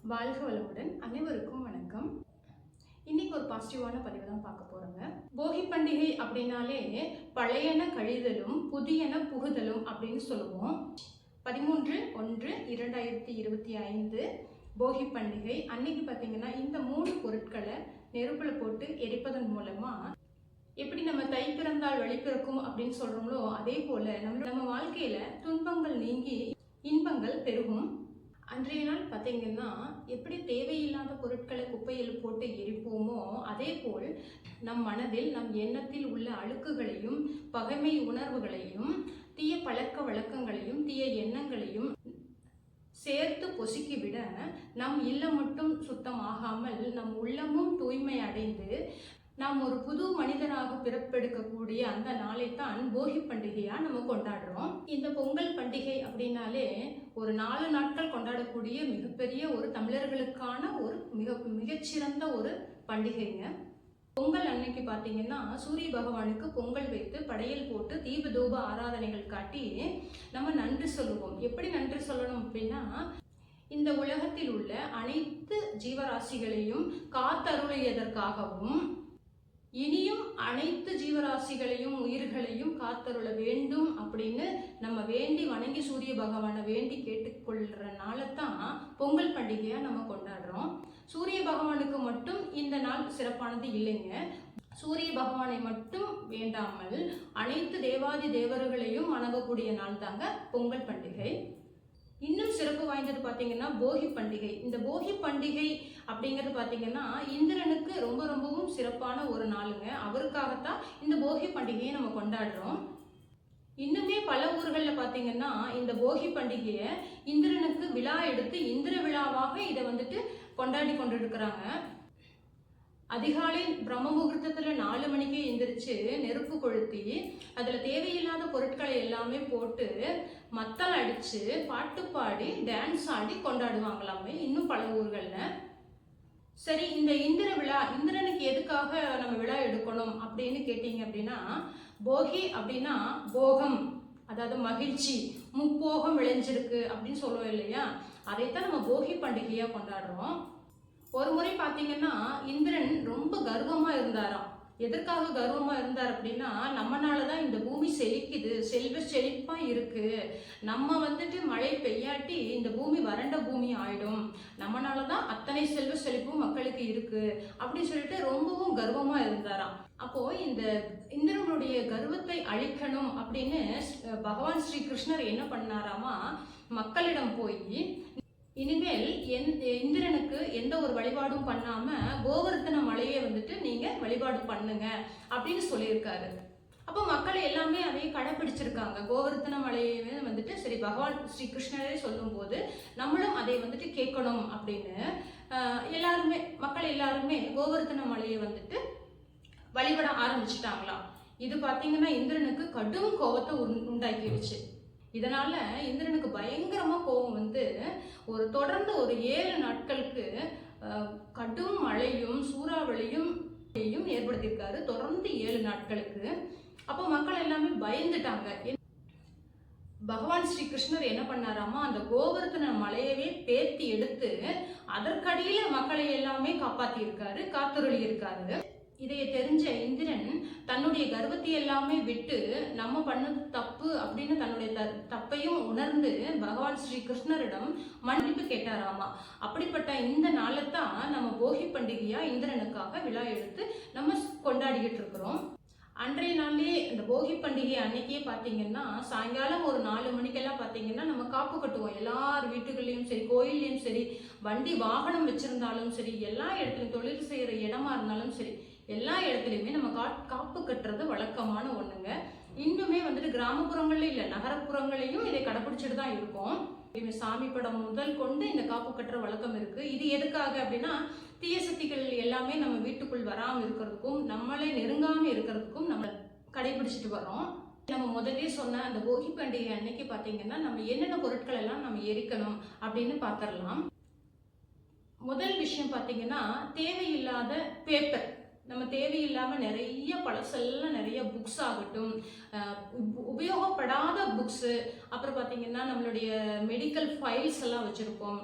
வாழ்க வளமுடன். அனைவருக்கும் வணக்கம். இன்னைக்கு ஒரு பாசிட்டிவான பதிவு தான் பார்க்க போறோங்க. போகி பண்டிகை அப்படின்னாலே பழையன கழிதலும் புதியன புகுதலும் அப்படின்னு சொல்லுவோம். 13/1/2025 போகி பண்டிகை அன்னைக்கு பார்த்தீங்கன்னா இந்த 3 பொருட்களை நெருப்புல போட்டு எரிப்பதன் மூலமா எப்படி நம்ம தை பிறந்தால் வழி பிறக்கும் அப்படின்னு சொல்றோமோ அதே போல நம்ம வாழ்க்கையில துன்பங்கள் நீங்கி இன்பங்கள் பெருகும். அன்றைய நாள் பார்த்தீங்கன்னா எப்படி தேவையில்லாத பொருட்களை குப்பையில் போட்டு எரிப்போமோ அதே போல் நம் மனதில் நம் எண்ணத்தில் உள்ள அழுக்குகளையும் பகைமை உணர்வுகளையும் தீய பழக்க வழக்கங்களையும் தீய எண்ணங்களையும் சேர்த்து பொசுக்கிவிட நம் இல்லம் மட்டும் சுத்தமாகாமல் நம் உள்ளமும் தூய்மை அடைந்து நாம் ஒரு புது மனிதனாக பிறப்பெடுக்கக்கூடிய அந்த நாளைத்தான் போகி பண்டிகையா நம்ம கொண்டாடுறோம். இந்த பொங்கல் பண்டிகை அப்படின்னாலே ஒரு 4 நாட்கள் கொண்டாடக்கூடிய மிகப்பெரிய ஒரு தமிழர்களுக்கான ஒரு மிகச்சிறந்த ஒரு பண்டிகைங்க. பொங்கல் அன்னைக்கு பார்த்தீங்கன்னா சூரிய பகவானுக்கு பொங்கல் வைத்து படையல் போட்டு தீப தூப ஆராதனைகள் காட்டி நம்ம நன்றி சொல்லுவோம். எப்படி நன்றி சொல்லணும் அப்படின்னா, இந்த உலகத்தில் உள்ள அனைத்து ஜீவராசிகளையும் காத்தருளியதற்காகவும் இனியும் அனைத்து ஜீவராசிகளையும் உயிர்களையும் காத்தருள வேண்டும் அப்படின்னு நம்ம வேண்டி வணங்கி சூரிய பகவானை வேண்டி கேட்டுக்கொள்றனால தான் பொங்கல் பண்டிகையா நம்ம கொண்டாடுறோம். சூரிய பகவானுக்கு மட்டும் இந்த நாள் சிறப்பானது இல்லைங்க. சூரிய பகவானை மட்டும் வேண்டாமல் அனைத்து தேவாதி தேவர்களையும் வணங்கக்கூடிய நாள் தாங்க பொங்கல் பண்டிகை. இன்னும் சிறப்பு வாய்ந்தது பார்த்தீங்கன்னா போகி பண்டிகை. இந்த போகி பண்டிகை அப்படிங்கிறது பார்த்தீங்கன்னா இந்திரனுக்கு ரொம்பவும் சிறப்பான ஒரு நாளுங்க. அவருக்காகத்தான் இந்த போகி பண்டிகையை நம்ம கொண்டாடுறோம். இன்னுமே பல ஊர்களில் பார்த்தீங்கன்னா இந்த போகி பண்டிகையை இந்திரனுக்கு விழா எடுத்து இந்திர விழாவாக இதை கொண்டாடி கொண்டு இருக்கிறாங்க. அதிகாலை பிரம்ம முகூர்த்தத்துல 4 மணிக்கே எந்திரிச்சு நெருப்பு கொளுத்தி அதுல தேவையில்லாத பொருட்களை எல்லாமே போட்டு மத்தளம் அடிச்சு பாட்டு பாடி டான்ஸ் ஆடி கொண்டாடுவாங்களாமே இன்னும் பல ஊர்கள்ல. சரி, இந்த இந்திர விழா இந்திரனுக்கு எதுக்காக நம்ம விழா எடுக்கணும் அப்படின்னு கேட்டீங்க அப்படின்னா, போகி அப்படின்னா போகம், அதாவது மகிழ்ச்சி, முப்போகம் விளைஞ்சிருக்கு அப்படின்னு சொல்லுவோம் இல்லையா, அதைத்தான் நம்ம போகி பண்டிகையா கொண்டாடுறோம். ஒரு முறை பார்த்தீங்கன்னா இந்திரன் ரொம்ப கர்வமா இருந்தாராம். எதற்காக கர்வமா இருந்தார் அப்படின்னா, நம்மனாலதான் இந்த பூமி செழிக்குது, செல்வ செழிப்பா இருக்கு, நம்ம மழை பெய்யாட்டி இந்த பூமி வறண்ட பூமி ஆயிடும், நம்மனாலதான் அத்தனை செல்வ செழிப்பும் மக்களுக்கு இருக்கு அப்படின்னு சொல்லிட்டு ரொம்பவும் கர்வமா இருந்தாராம். அப்போ இந்த இந்திரனுடைய கர்வத்தை அழிக்கணும் அப்படின்னு பகவான் ஸ்ரீ கிருஷ்ணர் என்ன பண்ணாராமா, மக்களிடம் போய் இனிமேல் இந்திரனுக்கு எந்த ஒரு வழிபாடும் பண்ணாம கோவர்த்தன மலையை நீங்க வழிபாடு பண்ணுங்க அப்படின்னு சொல்லியிருக்காரு. அப்போ மக்கள் எல்லாமே அதையே கடைபிடிச்சிருக்காங்க. கோவர்த்தன மலையை சரி பகவான் ஸ்ரீ கிருஷ்ணரே சொல்லும் போது நம்மளும் அதை கேட்கணும் அப்படின்னு மக்கள் எல்லாருமே கோவர்த்தன மலையை வழிபட ஆரம்பிச்சுட்டாங்களாம். இது பார்த்தீங்கன்னா இந்திரனுக்கு கடும் கோபத்தை உண்டாக்கிடுச்சு. இதனால இந்திரனுக்கு பயங்கரமா கோபம் ஒரு தொடர்ந்து ஒரு 7 நாட்களுக்கு கடும் மழையும் சூறாவளியும் ஏற்படுத்தியிருக்காரு, தொடர்ந்து 7 நாட்களுக்கு. அப்போ மக்கள் எல்லாமே பயந்துட்டாங்க. பகவான் ஸ்ரீ கிருஷ்ணர் என்ன பண்ணாராமா, அந்த கோவர்த்தன மலையவே பேர்த்தி எடுத்து அதற்கடியில மக்களை எல்லாமே காப்பாத்தி இருக்காரு, காத்துருளி இருக்காரு. இதைய தெரிஞ்ச இந்திரன் தன்னுடைய கர்வத்தை எல்லாமே விட்டு நம்ம பண்ணது தப்பு அப்படின்னு தன்னுடைய தப்பையும் உணர்ந்து பகவான் ஸ்ரீ கிருஷ்ணரிடம் மன்னிப்பு கேட்டாராமா. அப்படிப்பட்ட இந்த நாளைத்தான் நம்ம போகி பண்டிகையா இந்திரனுக்காக விழா எடுத்து நம்ம கொண்டாடிக்கிட்டு இருக்கிறோம். அன்றைய நாள்லயே இந்த போகி பண்டிகை அன்னைக்கே பார்த்தீங்கன்னா சாயங்காலம் ஒரு 4 மணிக்கெல்லாம் பார்த்தீங்கன்னா நம்ம காப்பு கட்டுவோம். எல்லார் வீட்டுகள்லையும் சரி, கோயில்லையும் சரி, வண்டி வாகனம் வச்சிருந்தாலும் சரி, எல்லா இடத்துலையும் தொழில் செய்யற இடமா இருந்தாலும் சரி, எல்லா இடத்துலையுமே நம்ம காப்பு கட்டுறது வழக்கமான ஒண்ணுங்க. இன்னுமே கிராமப்புறங்கள்ல இல்ல நகரப்புறங்களையும் இதை கடைபிடிச்சிட்டு தான் இருக்கும். சாமி படம் முதல் கொண்டு இந்த காப்பு கட்டுற வழக்கம் இருக்கு. இது எதுக்காக அப்படின்னா, தீய சக்திகள் எல்லாமே நம்ம வீட்டுக்குள் வராம இருக்கிறதுக்கும் நம்மளை நெருங்காம இருக்கிறதுக்கும் நம்ம கடைபிடிச்சிட்டு வரோம். நம்ம முதலே சொன்ன அந்த போகி பண்டிகை அன்னைக்கு பாத்தீங்கன்னா நம்ம என்னென்ன பொருட்கள் எல்லாம் நம்ம எரிக்கணும் அப்படின்னு பாத்திரலாம். முதல் விஷயம் பாத்தீங்கன்னா தேவையில்லாத பேப்பர், நம்ம தேவையில்லாம நிறைய பழசெல்லாம் நிறைய புக்ஸ் ஆகட்டும், உபயோகப்படாத புக்ஸு, அப்புறம் பார்த்தீங்கன்னா நம்மளுடைய மெடிக்கல் ஃபைல்ஸ் எல்லாம் வச்சுருப்போம்,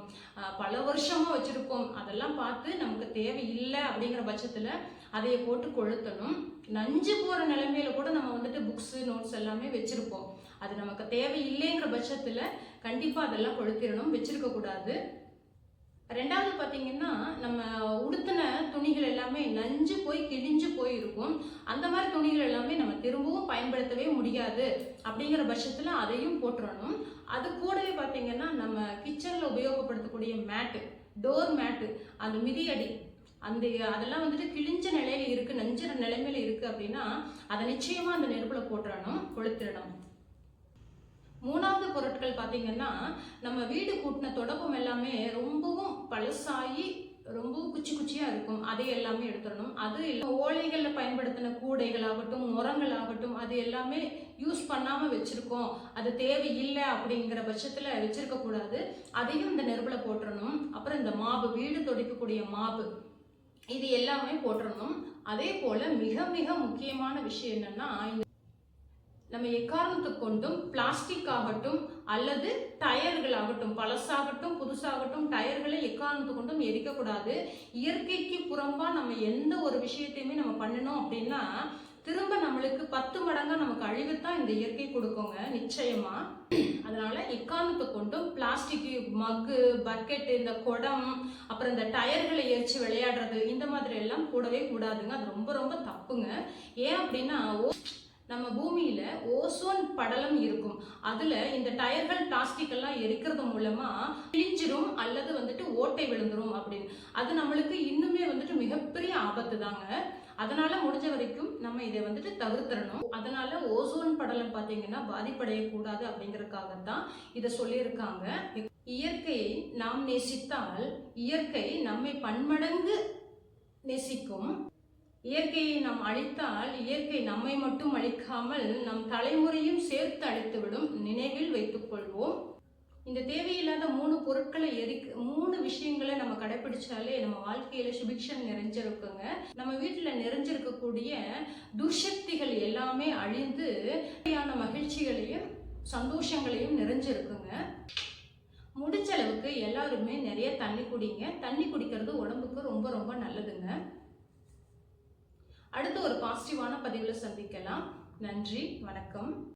பல வருஷமாக வச்சுருப்போம். அதெல்லாம் பார்த்து நமக்கு தேவையில்லை அப்படிங்கிற பட்சத்தில் அதையை போட்டு கொளுத்தணும். நஞ்சு போகிற நிலைமையில கூட நம்ம வந்துட்டு புக்ஸு நோட்ஸ் எல்லாமே வச்சுருப்போம். அது நமக்கு தேவையில்லைங்கிற பட்சத்தில் கண்டிப்பாக அதெல்லாம் கொளுத்திடணும், வச்சுருக்கக்கூடாது. ரெண்டாவது பார்த்தீங்கன்னா, நம்ம உடுத்தின துணிகள் எல்லாமே நஞ்சு போய் கிழிஞ்சு போய் இருக்கும். அந்த மாதிரி துணிகள் எல்லாமே நம்ம திரும்பவும் பயன்படுத்தவே முடியாது அப்படிங்கிற பட்சத்தில் அதையும் போட்டுறணும். அது கூடவே பார்த்தீங்கன்னா, நம்ம கிச்சனில் உபயோகப்படுத்தக்கூடிய மேட்டு, டோர் மேட்டு, அந்த மிதியடி, அதெல்லாம் வந்துட்டு கிழிஞ்ச நிலையில இருக்கு, நஞ்சுற நிலைமையில இருக்கு அப்படின்னா அதை நிச்சயமா அந்த நெருப்புல போட்டுறணும், கொளுத்திடணும். மூணாவது பொருட்கள் பார்த்தீங்கன்னா, நம்ம வீடு கூட்டின தொடப்பம் எல்லாமே ரொம்பவும் பழசாகி ரொம்பவும் குச்சி குச்சியா இருக்கும். அதை எல்லாமே எடுத்துடணும். அது ஓலைகளில் பயன்படுத்தின கூடைகள் ஆகட்டும், முரங்கள் ஆகட்டும், அது எல்லாமே யூஸ் பண்ணாம வச்சிருக்கோம், அது தேவையில்லை அப்படிங்கிற பட்சத்துல வச்சிருக்க கூடாது. அதையும் இந்த நெருப்புல போட்டுறணும். அப்புறம் இந்த மாவு, வீடு துடைக்கக்கூடிய மாவு, இது எல்லாமே போட்டுறணும். அதே போல மிக மிக முக்கியமான விஷயம் என்னன்னா, நம்ம எக்காரணத்துக்கு கொண்டும் பிளாஸ்டிக் ஆகட்டும் அல்லது டயர்கள் ஆகட்டும், பழசாகட்டும் புதுசாகட்டும், டயர்களை எக்காரணத்துக்கு கொண்டும் எரிக்கக்கூடாது. இயற்கைக்கு புறம்பா நம்ம எந்த ஒரு விஷயத்தையுமே நம்ம பண்ணணும் அப்படின்னா திரும்ப நம்மளுக்கு 10 மடங்கா நமக்கு அழிவுத்தான் இந்த இயற்கை கொடுக்குங்க, நிச்சயமா. அதனால எக்காரணத்தை கொண்டும் பிளாஸ்டிக் மக்கு, பக்கெட்டு, இந்த குடம், அப்புறம் இந்த டயர்களை எரிச்சு விளையாடுறது, இந்த மாதிரி எல்லாம் கூடவே கூடாதுங்க. அது ரொம்ப ரொம்ப தப்புங்க. ஏன் அப்படின்னா, நம்ம பூமியில ஓசோன் படலம் இருக்கும். அதுல இந்த டயர்கள், பிளாஸ்டிக் எல்லாம் எரிக்கிறது மூலமா கிழிஞ்சிரும் அல்லது வந்துட்டு ஓட்டை விழுந்துரும் அப்படின்னு. அது நம்மளுக்கு இன்னுமே வந்துட்டு மிகப்பெரிய ஆபத்து தாங்க. அதனால முடிஞ்ச வரைக்கும் நம்ம இதை வந்துட்டு தவிர்த்திடணும். அதனால ஓசோன் படலம் பார்த்தீங்கன்னா பாதிப்படையக்கூடாது அப்படிங்கறதுக்காகத்தான் இதை சொல்லியிருக்காங்க. இயற்கையை நாம் நேசித்தால் இயற்கை நம்மை பன்மடங்கு நேசிக்கும். இயற்கையை நாம் அழித்தால் இயற்கை நம்மை மட்டும் அழிக்காமல் நம் தலைமுறையும் சேர்த்து அழித்துவிடும். நினைவில் வைத்துக் கொள்வோம். இந்த தேவையில்லாத 3 பொருட்களை 3 விஷயங்களை நம்ம கடைபிடிச்சாலே நம்ம வாழ்க்கையில சுபிக்ஷம் நிறைஞ்சிருக்குங்க. நம்ம வீட்டுல நிறைஞ்சிருக்கக்கூடிய துர்சக்திகள் எல்லாமே அழிந்து மகிழ்ச்சிகளையும் சந்தோஷங்களையும் நிறைஞ்சிருக்குங்க. முடிச்ச அளவுக்கு எல்லாருமே நிறைய தண்ணி குடிங்க. தண்ணி குடிக்கிறது உடம்புக்கு ரொம்ப ரொம்ப நல்லதுங்க. அடுத்த ஒரு பாசிட்டிவான பதிவுல சந்திக்கலாம். நன்றி, வணக்கம்.